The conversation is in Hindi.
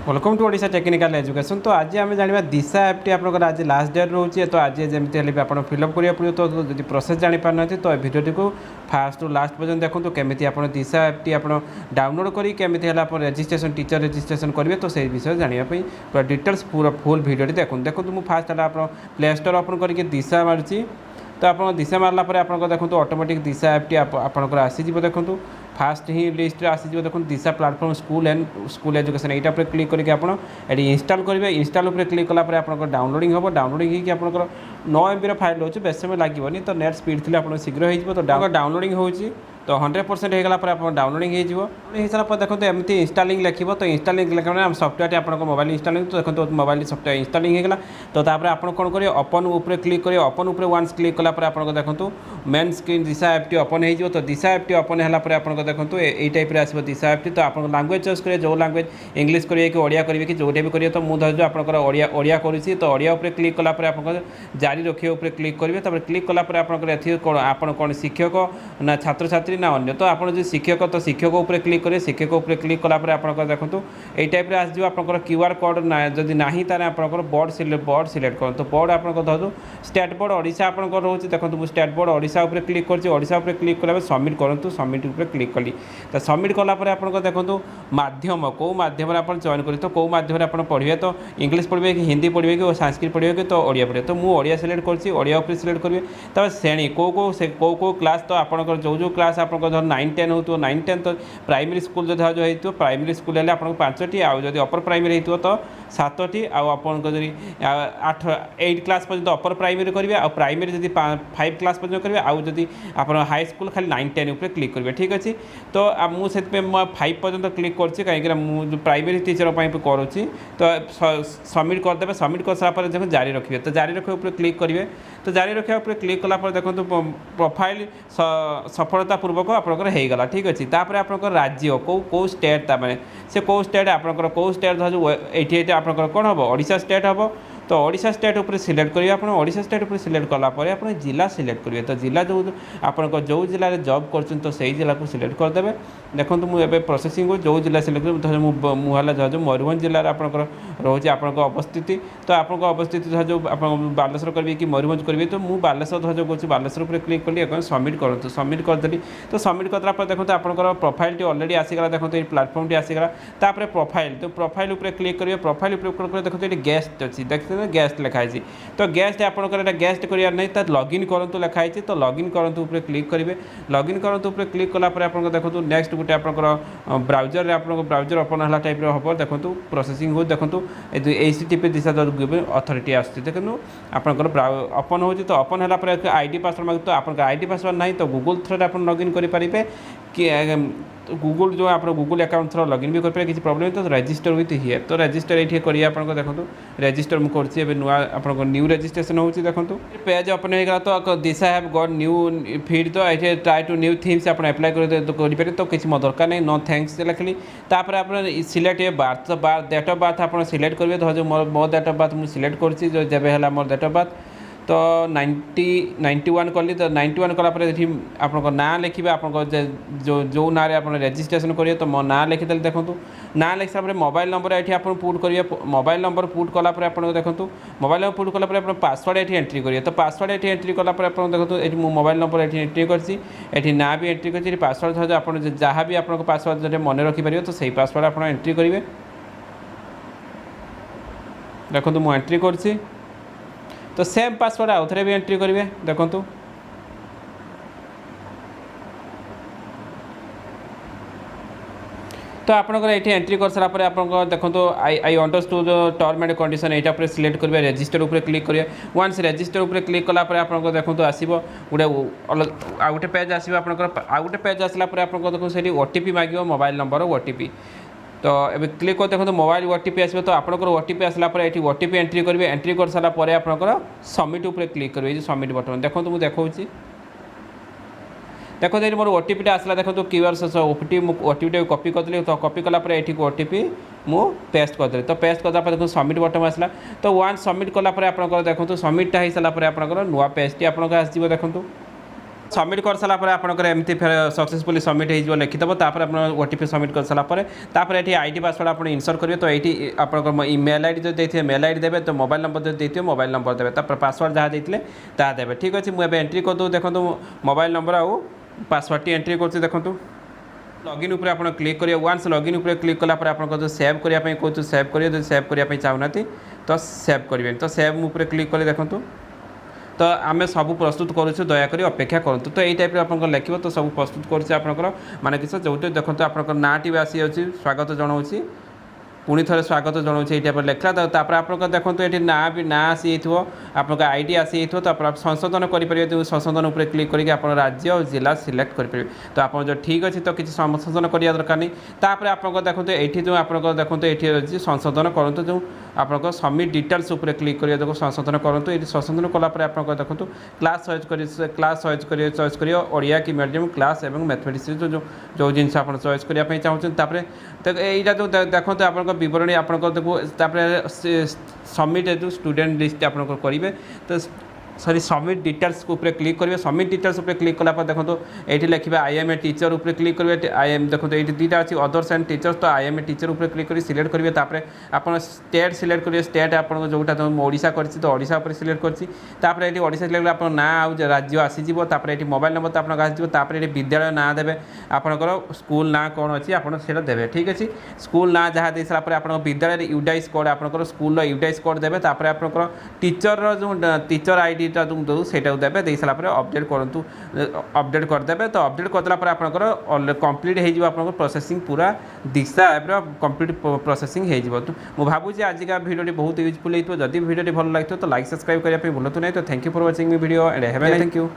Welcome to Odisha technical education. तो आज आम जाना दिशा एप्टी आप आज लास्ट डेट रोचे। तो आज जमी भी आप फिलअप करा पड़े। तो जो प्रोसेस जापार तो भिडियो को फास्ट टू लास्ट पर्यटन देखो केमी आप दिशा एप्टी आप डाउनलोड करें रजिस्ट्रेशन टीचर रजिस्ट्रेशन करेंगे। तो से विषय जानापी पूरा डिटेल्स पूरा फुल भिडियो देखो देखो मुझे फास्ट है आप प्ले स्टोर ओपन करके दिशा मार्ची। तो आप दिशा मारला देखो देखो ऑटोमेटिक दिशा एप्टी आपंकर आसीज देखो फास्ट ही लिस्ट आसीज देखो Disha platform school and school education यहाँ पर क्लिक करके आप इंस्टॉल करेंगे। इंस्टॉल पर क्लिक कलापर आप डाउनलोडिंग हम डाउनलोडिंग होकर 9 MB फाइल हो बेस समय लगे तो नेट स्पीड थी आप शीघ्र हो तो डाउनलोडिंग हो तो 100% होगा आप डाउनलोडिंग हो सारा देखो एमती इंस्टॉलिंग लिखो। तो इंस्टॉलिंग लिखा सफ्टवेयर आप मोबाइल इंस्टॉलिंग तो देखो मोबाइल सफ्टवेयर इंस्टॉलिंग होगा। तो तापर आप कौन करेंगे ओपन ऊपर क्लिक करेंगे। ओपन ऊपर वन्स क्लिक कलापर आप देखो मेन स्क्रीन दिशा एप्टी ओपन हो। तो दिशा एप्टी ओपन है आप देखो ये टाइप आसो दिशा एप्टी। तो आप लैंग्वेज चॉइस करेंगे जो लैंग्वेज इंग्लिश करेंगे कि ओडिया करेंगे कि जोटे भी करेंगे। तो मुझे धर आपंकर ओडिया करुँची तो ओडिया उपर क्लिक कलापर आप जारी रखिए उपर क्लिक करेंगे। तो क्लिक कलापर आप कौन शिक्षक ना छात्र छात्री ना अन्य। तो आप जो शिक्षक तो शिक्षक उपर क्लिक करेंगे। शिक्षक उपर क्लिक कलापर आप देखो ये टाइप आसो आप क्यूआर कोड ना जदि ना आप बोर्ड सिलेक्ट कर। तो बोर्ड आप धरु स्टेट बोर्ड ओडिशा आप रोचे देखो मुझे स्टेट बोर्ड ओडिशा उपर क्लिक कर। ओडिशा उपर क्लिक कला सबमिट करूँ सबमिट उपर क्लिक कली। तो सबमिट कलापर आप देखो माध्यम कौ माध्यम आप चयन करें। तो कौ माध्यम आप पढ़े तो इंग्लिश पढ़े कि हिंदी पढ़े कि संस्कृत पढ़े कि तो ओडिया पढ़े। तो मुझे ओडिया सिलेक्ट कर ओडिया उपर सिलेक्ट करेंगे। तो श्रेणी कौ क्लास तो आप जो क्लास आप 9 10 हो 9 10 तो प्राइमरी स्कूल जो हो प्राइमरी स्कूल है आप 5टी आदि अपर प्राइमरी हो तो 7टी आपड़ी 8 क्लास पर्यटन अपर प्राइमरी करेंगे। आ प्राइमरी जब 5 क्लास पर्यटन करेंगे। आउ जदि आप हाई स्कूल खाली 9 10 उपर क्लिक करेंगे। ठीक अच्छे। तो मुझे 5 पर्यटन क्लिक कर कहीं मुझे प्राइमरी टीचर करुँची। तो सबमिट करदे सबमिट कर सारापर देखो जारी रखिए। तो जारी रखिए उपर क्लिक करेंगे। तो जारी रखा उपर क्लिक कलापर देखो प्रोफाइल सफलतापूर्वक आपगला। ठीक अच्छे। तापर आप राज्य कौ स्टेट मैंने से कौ स्टेट आपंकर कौ स्टेट ये आपंकर कौन हम ओडिशा स्टेट हम। तो ओडिशा स्टेट उपर सिलेक्ट करेंगे। आप ओडिशा स्टेट उपर सिलेक्ट कलापर आप जिला सिलेक्ट करेंगे। तो जिला जो आप जो जिले में जॉब कर तो सही जिला को सिलेक्ट करदे। देखो मुझे प्रोसेसिंग जो जिला सिलेक्ट कर मुझे जो मयूरभंज जिलार आपंकर रोचे आप अवस्थिति। तो आप अवस्थिति जो आप बालेश्वर करेंगे कि मयूरभंज करेंगे। तो मुझे बालेश्वर जो कौन बालेश्वर पर क्लिक कली सबमिट करूँ सबमिट करदेली। तो सबमिट करदेला देखो आपंकर प्रोफाइल ऑलरेडी आसीगला। देखो ये प्लाटफर्म आसीगला। तापर प्रोफाइल तो प्रोफाइल उपर क्लिक करेंगे। प्रोफाइल उपर देखो ये गेस्ट अच्छी देखते गेस्ट लिखाई। तो गेस्ट आपंकर गेस्ट करार नहीं तो लॉगिन करूँ लिखाई। तो लॉगिन करूँ उपर क्लिक करेंगे। लॉगिन करूँ उपर क्लिक कलापर आप देखो नेक्स्ट गोटे आपंकर ब्राउजर आप ब्राउजर ओपन है टाइप हम देखो प्रोसेसिंग हो। देखो HTTP दिशा अथॉरिटी आसती देखो आपंकर ओपन हो। तो ओपन है आईडी पासवर्ड मांग। तो आप आईडी पासवर्ड ना तो गूगल थ्रू आप लॉगिन करेंगे कि गूगल जो आप गूगल अकाउंट थ्रू लॉगिन भी करेंगे किसी प्रॉब्लम। तो रजिस्टर विथ हियर तो रजिस्टर ये करिए आप देखो रजिस्टर मुझे नुआ आप न्यू रजिस्ट्रेशन हो। देखो पेज ओपन होगा। तो दिशा हैव गॉट न्यू फीड। तो ये ट्राई टू न्यू थीम्स आप अप्लाई करेंगे। तो किसी मो दरकार नहीं नो थैंक्स लिखली। तापर आप सिलेक्ट ये बार्थ डेट ऑफ बार्थ आप सिलेक्ट करेंगे। तो जो मो डेट ऑफ बार्थ मुझे सिलेक्ट कर जब है मोर डेट ऑफ बार्थ तो 91 कली। तो 91 कलापर आप ना लिखे आप जो ना आप रजिस्ट्रेशन करेंगे। तो मो ना लिखिदे देखो ना लिख सारा मोबाइल नंबर ये आप पुट करेंगे। मोबाइल नंबर पुट कलापर आप देखो मोबाइल नंबर पुट कलापर आप पासवर्ड ये एंट्री करेंगे। तो पासवर्ड ये एंट्री कलापर आप देखो ये मोबाइल नंबर ये एंट्री कर ना भी एंट्री कर पासवर्ड आप जहाँ भी आप पासवर्ड मन रखिपर तो सही पासवर्ड आप एंट्री करेंगे। देखो मुझे एंट्री कर तो सेम पासवर्ड आउ थे भी एंट्री करेंगे। देखो तो आपंकर ये एंट्री कर सारापर आप देखो I understood term and condition यहाँ सिलेक्ट करेंगे। रजिस्टर उपर क्लिक करेंगे। वन्स रजिस्टर उपर क्लिक कलापर आप देखो आसो गोटे आउ गोटे पेज आसो आपंकर आउ गोटे पेज आसला आप देखो से OTP मांग मोबाइल नंबर OTP। तो ये क्लिक कर देखो मोबाइल OTP आसो। तो आपंकर OTP आसला ये OTP एंट्री करेंगे। एंट्री कर सारापर आपंकर सबमिट उपर क्लिक करेंगे। सबमिट बटन देखो मुझे देखा देखो ये मोर OTP आसला। देखो क्यूआर OTP कॉपी करदेली। तो कॉपी कलापर ये OTP मु पेस्ट करदेली। तो पेस्ट करदा देखो सबमिट बटन आसला। तो वन सबमिट कलापर आप देखो सबमिटा हो सारापर आप नुआ पेजटी आप देखो सबमिट कर सारा पर आपनकर एमती सक्सेसफुली सबमिट हो लिखिदेव तापर आप ओटीपी सबमिट कर सारापर ये आईडी पासवर्ड आप इनसर्ट करेंगे तो ये आपंकर मेल आईडी जो देते मेल आईडी देते तो मोबाइल नंबर जो देते मोबाइल नंबर देते तापर पासवर्ड जहाँ देते ता देवे ठीक अच्छे मुझे एंट्री करदे देखो मोबाइल नंबर आउ पासवर्ड टी एंट्री कर देखो लॉगिन उपर आप क्लिक करेंगे वन्स लॉगिन उपर क्लिक कलापर आप सेव करने कहूँ सेव करेंगे सेव करने चाहूना तो सेव करेंगे तो सेव उपर क्लिक कले देखूँ तो आम सब प्रस्तुत करुँ दयाकोरी अपेक्षा करूँ तो यही टाइप आप लिखे तो सब प्रस्तुत कर माने कि जो देखो आप नाटी भी आसी अच्छी स्वागत जनाऊँगी पुणी थे स्वागत जनाऊँ ये टाइप लिखला तापर आप देखो ये ना भी ना आसी आप आईडी आसी तो आप संशोधन करेंगे संशोधन उपर क्लिक करके आप राज्य और जिला सिलेक्ट करेंगे तो आप जो ठीक अच्छे तो किसी संशोधन करा दरकार नहीं तापर आप देखो ये जो आप देखो ये अच्छी संशोधन करूँ जो आप सबमिट डिटेल्स उपर क्लिक करिए देखो संशोधन करूँ ये संशोधन कलापर आप देखो क्लास चॉइस करिए ओडिया कि मीडियम क्लास और मैथमेटिक्स जो जिनस आप चॉइस करने चाहते यहाँ जो देखो आप बरणी आप देखो सबमिट जो स्टूडेंट लिस्ट आप करेंगे तो सॉरी सबमिट डिटेल्स ऊपर क्लिक करेंगे सबमिट डिटेल्स ऊपर क्लिक कला देखो ये लिखे आई एम ए टीचर ऊपर क्लिक करेंगे आई एम देखो ये दुईटा अच्छी अदर्स एंड टीचर्स तो आई एम ए टीचर ऊपर क्लिक कर सिलेक्ट करेंगे तापर आप स्टेट सिलेक्ट करेंगे स्टेट आप जोटा तो ओडिशा करछि तो ओडिशा ऊपर सिलेक्ट करछि तापर ये ओडिशा सिलेक्ट आप ना आउ राज्य आसीजिवो तापर ये मोबाइल नंबर तो आप आसीजिवो तापर ये विद्यालय ना देवे आपनकर स्कूल ना कौन अच्छी आप देवे ठीक अच्छे स्कूल ना जहाँ दे सारा आप विद्यालय यूडाइस कोड आपनकर स्कूल यूडाइस कोड देवे तापर आपनकर टीचर जो टीचर आईडी जो सेटा देवे दे सारा अपडेट करूँ अपडेट करदे तो अपडेट करदेला आपंकर कंप्लीट हो प्रोसेसिंग पूरा दिशा ऐप कंप्लीट प्रोसेसिंग हो तो भावुँ आजिका भिडियो बहुत यूजफुल होती जदि भिडियो भल लगे तो लाइक सब्सक्राइब करने भूलु नहीं तो thank you for watching me video and have a thank you.